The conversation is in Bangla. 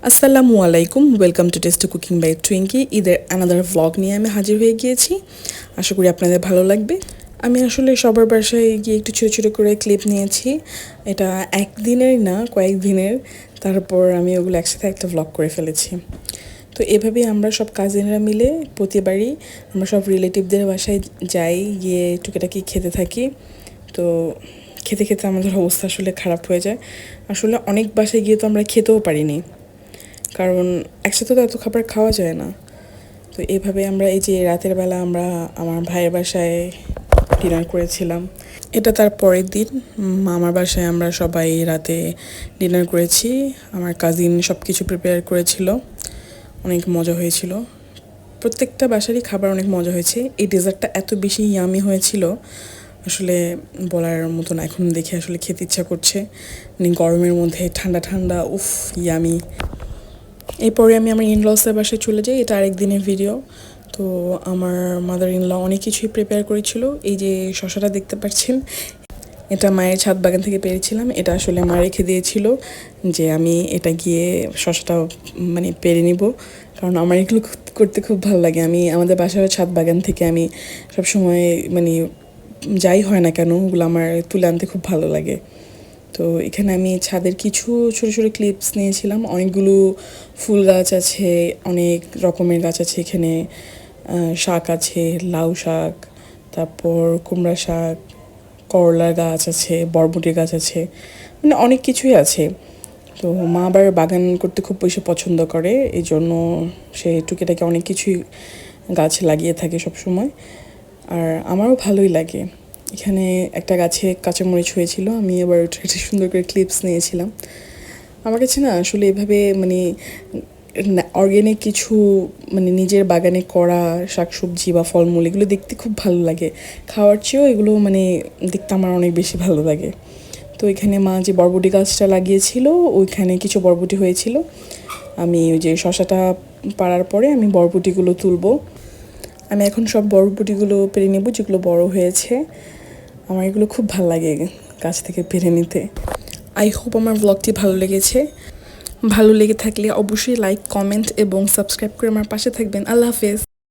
আসসালামু আলাইকুম, welcome to tasty cooking by Twinkie. ঈদের অ্যানাদার ভ্লগ নিয়ে আমি হাজির হয়ে গিয়েছি। আশা করি আপনাদের ভালো লাগবে। আমি আসলে সবার বাসায় গিয়ে একটু ছোটো ছোটো করে ক্লিপ নিয়েছি। এটা একদিনের না, কয়েকদিনের। তারপর আমি ওগুলো একসাথে একটা ভ্লগ করে ফেলেছি। তো এভাবেই আমরা সব কাজিনরা মিলে প্রতিবারই আমরা সব রিলেটিভদের বাসায় যাই, গিয়ে টুকিটাকি খেতে থাকি। তো খেতে খেতে আমাদের অবস্থা আসলে খারাপ হয়ে যায়। আসলে অনেক বাসায় গিয়ে তো আমরা খেতেও পারিনি, কারণ একসাথে তো এত খাবার খাওয়া যায় না। তো এইভাবে আমরা এই যে রাতের বেলা আমরা আমার ভাইয়ের বাসায় ডিনার করেছিলাম। এটা তার পরের দিন মামার বাসায় আমরা সবাই রাতে ডিনার করেছি। আমার কাজিন সব কিছু প্রিপেয়ার করেছিল, অনেক মজা হয়েছিল। প্রত্যেকটা বাসারই খাবার অনেক মজা হয়েছে। এই ডেজার্টটা এত বেশি ইয়ামি হয়েছিল, আসলে বলার মতো না। এখন দেখে আসলে খেতে ইচ্ছা করছে, মানে গরমের মধ্যে ঠান্ডা ঠান্ডা, উফ ইয়ামি। এরপরে আমি আমার ইনলসের বাসায় চলে যাই। এটা আরেক দিনের ভিডিও। তো আমার মাদার ইনল অনেক কিছুই প্রিপেয়ার করেছিল। এই যে শশাটা দেখতে পাচ্ছেন, এটা মায়ের ছাদ বাগান থেকে পেরেছিলাম। এটা আসলে মা রেখে দিয়েছিল যে আমি এটা গিয়ে শশাটা মানে পেরে নিব, কারণ আমার এগুলো করতে খুব ভালো লাগে। আমি আমাদের বাসার ছাদ বাগান থেকে আমি সবসময় মানে যাই হয় না কেন ওগুলো আমার তুলে আনতে খুব ভালো লাগে। তো এখানে আমি ছাদের কিছু ছোটো ছোটো ক্লিপস নিয়েছিলাম। অনেকগুলো ফুল গাছ আছে, অনেক রকমের গাছ আছে এখানে। শাক আছে, লাউ শাক, তারপর কুমড়া শাক, করলা গাছ আছে, বরবটি গাছ আছে, মানে অনেক কিছুই আছে। তো মা আবার বাগান করতে খুব বেশি পছন্দ করে, এই জন্য সে টুকিটাকি অনেক কিছুই গাছ লাগিয়ে থাকে সব সময়। আর আমারও ভালোই লাগে। এখানে একটা গাছে কাঁচামরিচ হয়েছিল, আমি আবার একটা সুন্দর করে ক্লিপস নিয়েছিলাম। আমার কাছে না আসলে এভাবে মানে অর্গ্যানিক কিছু মানে নিজের বাগানে করা শাকসবজি বা ফলমূল এগুলো দেখতে খুব ভালো লাগে। খাওয়ার চেয়েও এগুলো মানে দেখতে আমার অনেক বেশি ভালো লাগে। তো এখানে মা যে বরবটি গাছটা লাগিয়েছিল ওইখানে কিছু বরবটি হয়েছিল। আমি ওই যে শশাটা পাড়ার পরে আমি বরবটিগুলো তুলবো। আমি এখন সব বরবটিগুলো পেরে নেব যেগুলো বড় হয়েছে। আমার এগুলো খুব ভালো লাগে গাছ থেকে পেরে নিতে। আই হোপ আমার ব্লগটি ভালো লেগেছে। ভালো লেগে থাকলে অবশ্যই লাইক, কমেন্ট এবং সাবস্ক্রাইব করে আমার পাশে থাকবেন। আল্লাহ হাফেজ।